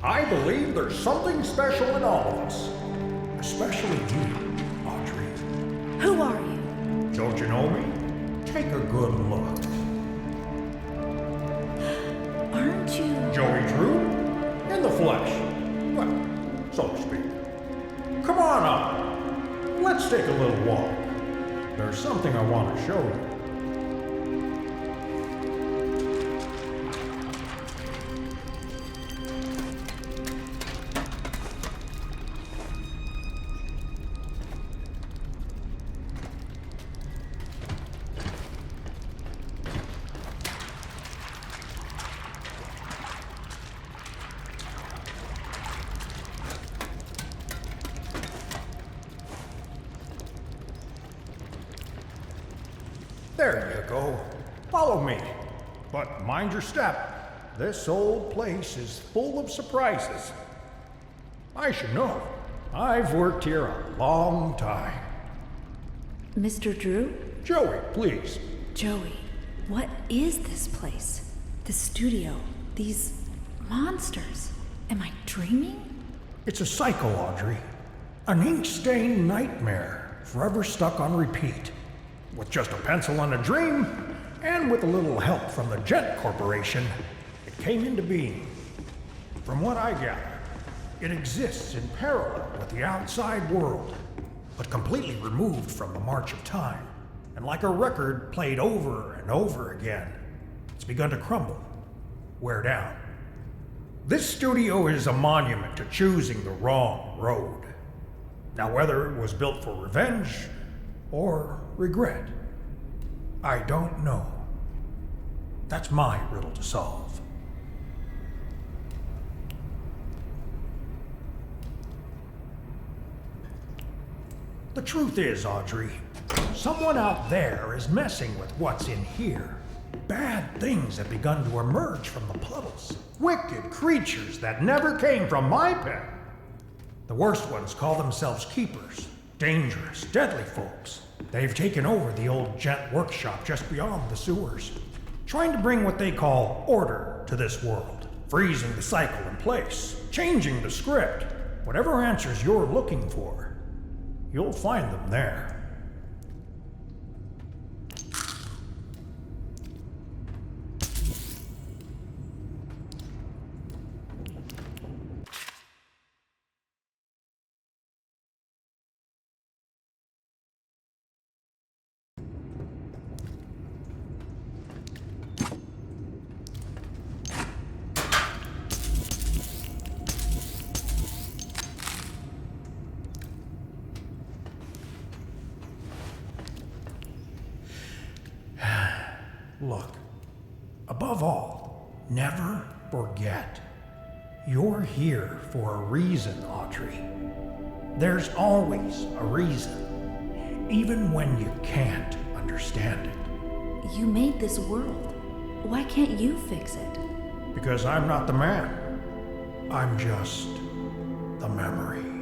I believe there's something special in all of us. Especially you, Audrey. Who are you? Don't you know me? Take a good look. Aren't you? Joey Drew? In the flesh. Well, so to speak. Come on up. Let's take a little walk. There's something I want to show you. There you go. Follow me. But mind your step. This old place is full of surprises. I should know. I've worked here a long time. Mr. Drew? Joey, please. Joey, what is this place? The studio? These monsters? Am I dreaming? It's a cycle, Audrey. An ink-stained nightmare, forever stuck on repeat. With just a pencil and a dream, and with a little help from the Gent Corporation, it came into being. From what I gather, it exists in parallel with the outside world, but completely removed from the march of time, and like a record played over and over again, it's begun to crumble, wear down. This studio is a monument to choosing the wrong road. Now, whether it was built for revenge or regret, I don't know. That's my riddle to solve. The truth is, Audrey, someone out there is messing with what's in here. Bad things have begun to emerge from the puddles. Wicked creatures that never came from my pen. The worst ones call themselves keepers. Dangerous, deadly folks. They've taken over the old Gent workshop just beyond the sewers, trying to bring what they call order to this world, freezing the cycle in place, changing the script. Whatever answers you're looking for, you'll find them there. Look, above all, never forget. You're here for a reason, Audrey. There's always a reason, even when you can't understand it. You made this world. Why can't you fix it? Because I'm not the man. I'm just the memory.